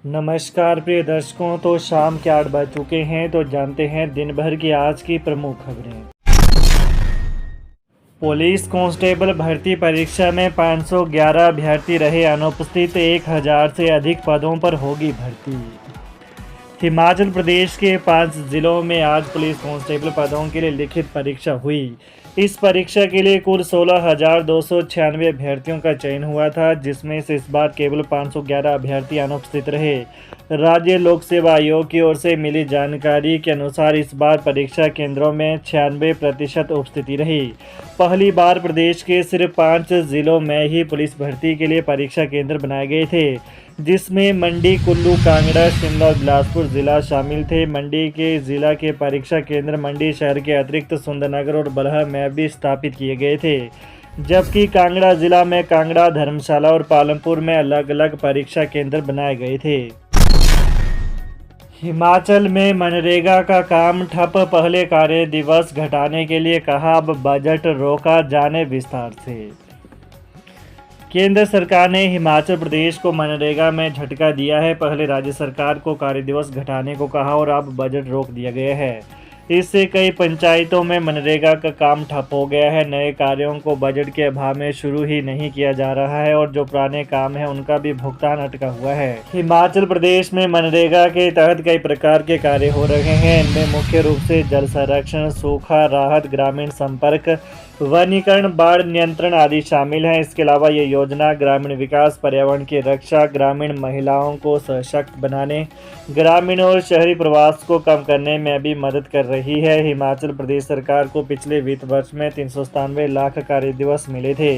नमस्कार प्रिय दर्शकों, तो शाम के 8 बज चुके हैं। तो जानते हैं दिन भर की आज की प्रमुख खबरें। पुलिस कांस्टेबल भर्ती परीक्षा में 511 अभ्यर्थी रहे अनुपस्थित। 1000 से अधिक पदों पर होगी भर्ती। हिमाचल प्रदेश के 5 जिलों में आज पुलिस कांस्टेबल पदों के लिए लिखित परीक्षा हुई। इस परीक्षा के लिए कुल 16,296 अभ्यर्थियों का चयन हुआ था, जिसमें से इस बार केवल 511 अभ्यर्थी अनुपस्थित रहे। राज्य लोक सेवा आयोग की ओर से मिली जानकारी के अनुसार इस बार परीक्षा केंद्रों में 96% उपस्थिति रही। पहली बार प्रदेश के सिर्फ 5 जिलों में ही पुलिस भर्ती के लिए परीक्षा केंद्र बनाए गए थे, जिसमें मंडी, कुल्लू, कांगड़ा, शिमला और बिलासपुर जिला शामिल थे। मंडी के जिला के परीक्षा केंद्र मंडी शहर के अतिरिक्त सुंदरनगर और बल्ह में भी स्थापित किए गए थे, जबकि कांगड़ा जिला में कांगड़ा, धर्मशाला और पालमपुर में अलग अलग परीक्षा केंद्र बनाए गए थे। हिमाचल में मनरेगा का काम ठप, पहले कार्य दिवस घटाने के लिए कहा, अब बजट रोका, जाने विस्तार से। केंद्र सरकार ने हिमाचल प्रदेश को मनरेगा में झटका दिया है। पहले राज्य सरकार को कार्य दिवस घटाने को कहा और अब बजट रोक दिया गया है। इससे कई पंचायतों में मनरेगा का काम ठप हो गया है। नए कार्यों को बजट के अभाव में शुरू ही नहीं किया जा रहा है और जो पुराने काम है उनका भी भुगतान अटका हुआ है। हिमाचल प्रदेश में मनरेगा के तहत कई प्रकार के कार्य हो रहे हैं। इनमें मुख्य रूप से जल संरक्षण, सूखा राहत, ग्रामीण संपर्क, वनीकरण, बाढ़ नियंत्रण आदि शामिल हैं। इसके अलावा ये योजना ग्रामीण विकास, पर्यावरण की रक्षा, ग्रामीण महिलाओं को सशक्त बनाने, ग्रामीण और शहरी प्रवास को कम करने में भी मदद कर रही है। हिमाचल प्रदेश सरकार को पिछले वित्त वर्ष में 397 लाख कार्य दिवस मिले थे।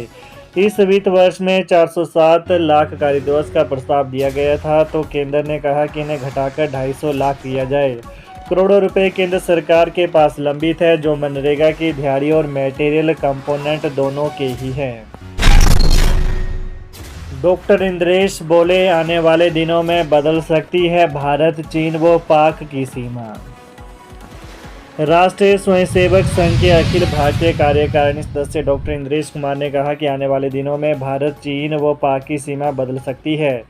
इस वित्त वर्ष में 407 लाख कार्य दिवस का प्रस्ताव दिया गया था, तो केंद्र ने कहा कि इन्हें घटाकर 250 लाख किया जाए। करोड़ों रुपए केंद्र सरकार के पास लंबित है, जो मनरेगा की दिहाड़ी और मटेरियल कंपोनेंट दोनों के ही हैं। डॉक्टर इंद्रेश बोले, आने वाले दिनों में बदल सकती है भारत, चीन व पाक की सीमा। राष्ट्रीय स्वयंसेवक संघ के अखिल भारतीय कार्यकारिणी सदस्य डॉक्टर इंद्रेश कुमार ने कहा कि आने वाले दिनों में भारत, चीन व पाक की सीमा बदल सकती है।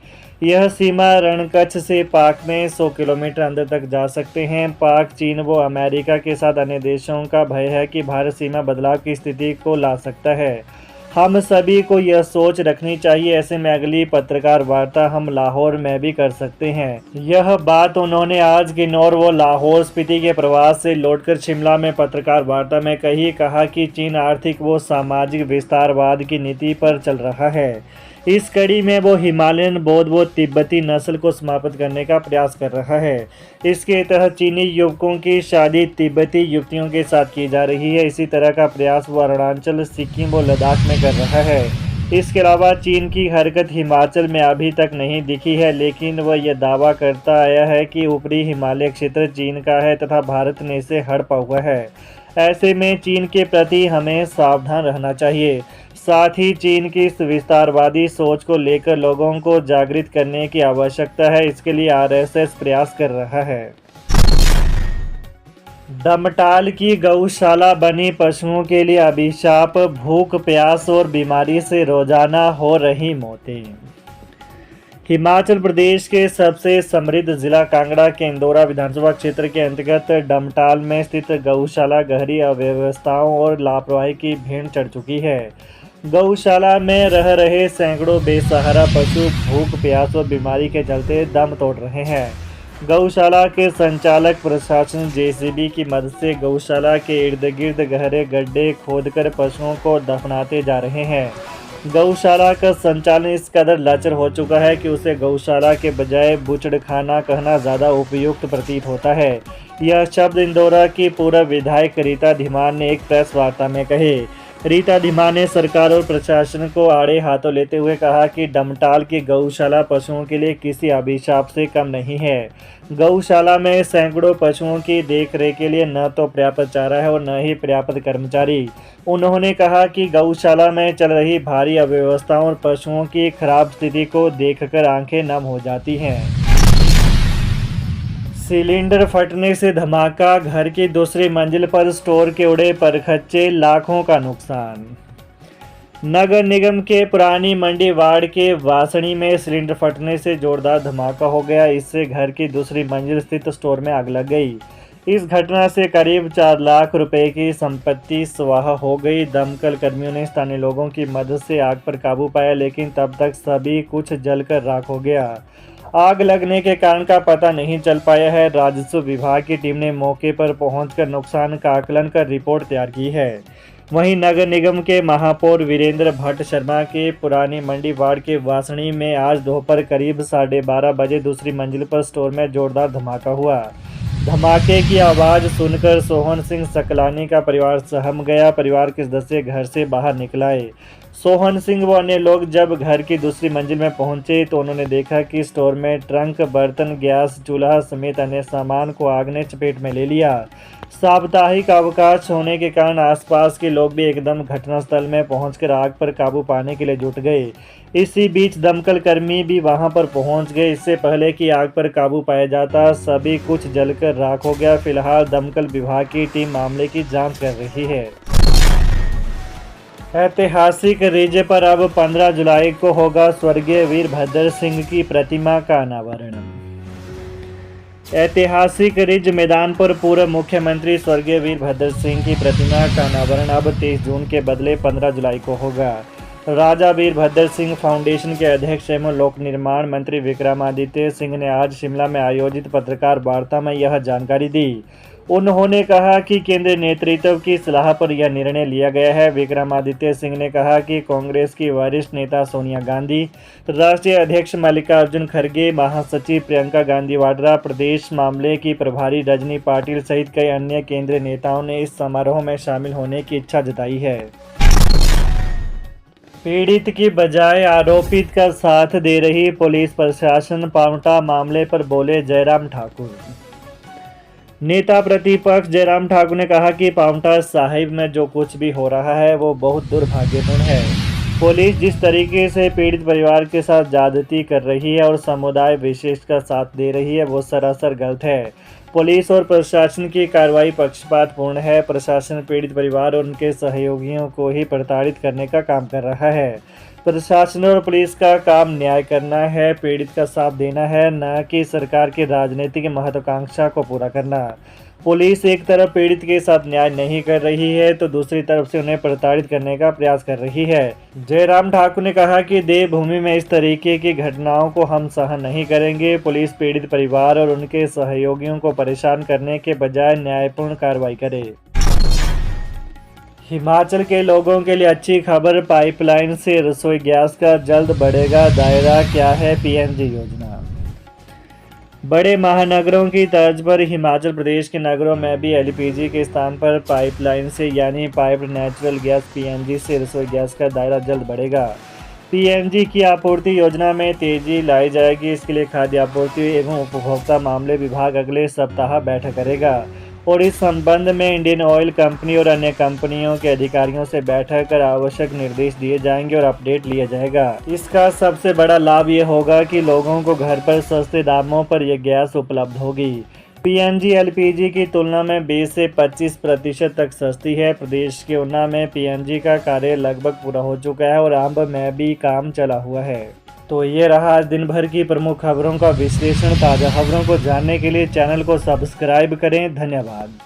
यह सीमा रणकच्छ से पाक में 100 किलोमीटर अंदर तक जा सकते हैं। पाक, चीन व अमेरिका के साथ अन्य देशों का भय है कि भारत सीमा बदलाव की स्थिति को ला सकता है। हम सभी को यह सोच रखनी चाहिए। ऐसे में अगली पत्रकार वार्ता हम लाहौर में भी कर सकते हैं। यह बात उन्होंने आज किन्नौर व लाहौल स्पीति के प्रवास से लौटकर शिमला में पत्रकार वार्ता में कहा कि चीन आर्थिक व सामाजिक विस्तारवाद की नीति पर चल रहा है। इस कड़ी में वो हिमालयन, बौद्ध व तिब्बती नस्ल को समाप्त करने का प्रयास कर रहा है। इसके तहत चीनी युवकों की शादी तिब्बती युवतियों के साथ की जा रही है। इसी तरह का प्रयास वो अरुणाचल, सिक्किम व लद्दाख में कर रहा है। इसके अलावा चीन की हरकत हिमाचल में अभी तक नहीं दिखी है, लेकिन वह यह दावा करता आया है कि ऊपरी हिमालय क्षेत्र चीन का है तथा भारत ने इसे हड़पा हुआ है। ऐसे में चीन के प्रति हमें सावधान रहना चाहिए। साथ ही चीन की इस विस्तारवादी सोच को लेकर लोगों को जागृत करने की आवश्यकता है। इसके लिए आरएसएस प्रयास कर रहा है। डमटाल की गौशाला बनी पशुओं के लिए अभिशाप, भूख, प्यास और बीमारी से रोजाना हो रही मौतें। हिमाचल प्रदेश के सबसे समृद्ध जिला कांगड़ा के इंदौरा विधानसभा क्षेत्र के अंतर्गत डमटाल में स्थित गौशाला गहरी अव्यवस्थाओं और लापरवाही की भेंट चढ़ चुकी है। गौशाला में रह रहे सैकड़ों बेसहारा पशु भूख, प्यास और बीमारी के चलते दम तोड़ रहे हैं। गौशाला के संचालक प्रशासन जेसीबी की मदद से गौशाला के इर्द गिर्द गहरे गड्ढे खोदकर पशुओं को दफनाते जा रहे हैं। गौशाला का संचालन इस कदर लाचार हो चुका है कि उसे गौशाला के बजाय बूचड़खाना कहना ज़्यादा उपयुक्त प्रतीत होता है। यह शब्द इंदौरा की पूर्व विधायक रीता धीमान ने एक प्रेस वार्ता में कहे। रीता धीमान ने सरकार और प्रशासन को आड़े हाथों लेते हुए कहा कि डमटाल की गौशाला पशुओं के लिए किसी अभिशाप से कम नहीं है। गौशाला में सैकड़ों पशुओं की देखरेख के लिए न तो पर्याप्त चारा है और न ही पर्याप्त कर्मचारी। उन्होंने कहा कि गौशाला में चल रही भारी अव्यवस्थाओं और पशुओं की खराब स्थिति को देखकर आंखें नम हो जाती हैं। सिलेंडर फटने से धमाका, घर की दूसरी मंजिल पर स्टोर के उड़े परखच्चे, लाखों का नुकसान। नगर निगम के पुरानी मंडी वार्ड के वासणी में सिलेंडर फटने से जोरदार धमाका हो गया। इससे घर की दूसरी मंजिल स्थित स्टोर में आग लग गई। इस घटना से करीब 4 लाख रुपए की संपत्ति स्वाह हो गई। दमकल कर्मियों ने स्थानीय लोगों की मदद से आग पर काबू पाया, लेकिन तब तक सभी कुछ जलकर राख हो गया। आग लगने के कारण का पता नहीं चल पाया है। राजस्व विभाग की टीम ने मौके पर पहुंचकर नुकसान का आकलन कर रिपोर्ट तैयार की है। वहीं नगर निगम के महापौर वीरेंद्र भट्ट शर्मा के पुरानी मंडी वार्ड के वासणी में आज दोपहर करीब 12:30 बजे दूसरी मंजिल पर स्टोर में जोरदार धमाका हुआ। धमाके की आवाज़ सुनकर सोहन सिंह सकलानी का परिवार सहम गया। परिवार के सदस्य घर से बाहर निकल आए। सोहन सिंह व अन्य लोग जब घर की दूसरी मंजिल में पहुंचे तो उन्होंने देखा कि स्टोर में ट्रंक, बर्तन, गैस चूल्हा समेत अन्य सामान को आग ने चपेट में ले लिया। साप्ताहिक अवकाश होने के कारण आसपास के लोग भी एकदम घटनास्थल में पहुंचकर आग पर काबू पाने के लिए जुट गए। इसी बीच दमकल कर्मी भी वहां पर पहुंच गए। इससे पहले कि आग पर काबू पाया जाता सभी कुछ जलकर राख हो गया। फिलहाल दमकल विभाग की टीम मामले की जांच कर रही है। ऐतिहासिक रिज पर अब 15 जुलाई को होगा स्वर्गीय वीरभद्र सिंह की प्रतिमा का अनावरण। ऐतिहासिक रिज मैदान पर पूर्व मुख्यमंत्री स्वर्गीय वीरभद्र सिंह की प्रतिमा का अनावरण अब 23 जून के बदले 15 जुलाई को होगा। राजा वीरभद्र सिंह फाउंडेशन के अध्यक्ष एवं लोक निर्माण मंत्री विक्रमादित्य सिंह ने आज शिमला में आयोजित पत्रकार वार्ता में यह जानकारी दी। उन्होंने कहा कि केंद्रीय नेतृत्व की सलाह पर यह निर्णय लिया गया है। विक्रमादित्य सिंह ने कहा कि कांग्रेस की वरिष्ठ नेता सोनिया गांधी, राष्ट्रीय अध्यक्ष मल्लिकार्जुन खड़गे, महासचिव प्रियंका गांधी वाड्रा, प्रदेश मामले की प्रभारी रजनी पाटिल सहित कई अन्य केंद्रीय नेताओं ने इस समारोह में शामिल होने की इच्छा जताई है। पीड़ित की बजाय आरोपित का साथ दे रही पुलिस प्रशासन, पांवटा मामले पर बोले जयराम ठाकुर। नेता प्रतिपक्ष जयराम ठाकुर ने कहा कि पांवटा साहिब में जो कुछ भी हो रहा है वो बहुत दुर्भाग्यपूर्ण है। पुलिस जिस तरीके से पीड़ित परिवार के साथ ज्यादती कर रही है और समुदाय विशेष का साथ दे रही है वो सरासर गलत है। पुलिस और प्रशासन की कार्रवाई पक्षपातपूर्ण है। प्रशासन पीड़ित परिवार और उनके सहयोगियों को ही प्रताड़ित करने का काम कर रहा है। प्रशासन और पुलिस का काम न्याय करना है, पीड़ित का साथ देना है, न कि सरकार की राजनीतिक महत्वाकांक्षा को पूरा करना। पुलिस एक तरफ पीड़ित के साथ न्याय नहीं कर रही है तो दूसरी तरफ से उन्हें प्रताड़ित करने का प्रयास कर रही है। जयराम ठाकुर ने कहा कि देवभूमि में इस तरीके की घटनाओं को हम सहन नहीं करेंगे। पुलिस पीड़ित परिवार और उनके सहयोगियों को परेशान करने के बजाय न्यायपूर्ण कार्रवाई करे। हिमाचल के लोगों के लिए अच्छी खबर, पाइपलाइन से रसोई गैस का जल्द बढ़ेगा दायरा। क्या है पीएनजी योजना? बड़े महानगरों की तर्ज पर हिमाचल प्रदेश के नगरों में भी एलपीजी के स्थान पर पाइपलाइन से यानी पाइप्ड नेचुरल गैस पीएनजी से रसोई गैस का दायरा जल्द बढ़ेगा। पीएनजी की आपूर्ति योजना में तेजी लाई जाएगी। इसके लिए खाद्य आपूर्ति एवं उपभोक्ता मामले विभाग अगले सप्ताह बैठक करेगा और इस संबंध में इंडियन ऑयल कंपनी और अन्य कंपनियों के अधिकारियों से बैठक कर आवश्यक निर्देश दिए जाएंगे और अपडेट लिया जाएगा। इसका सबसे बड़ा लाभ ये होगा कि लोगों को घर पर सस्ते दामों पर यह गैस उपलब्ध होगी। पीएनजी एलपीजी की तुलना में 20 से 25% तक सस्ती है। प्रदेश के ऊना में पीएनजी का कार्य लगभग पूरा हो चुका है और अंब में भी काम चला हुआ है। तो ये रहा आज दिन भर की प्रमुख खबरों का विश्लेषण। ताज़ा खबरों को जानने के लिए चैनल को सब्सक्राइब करें। धन्यवाद।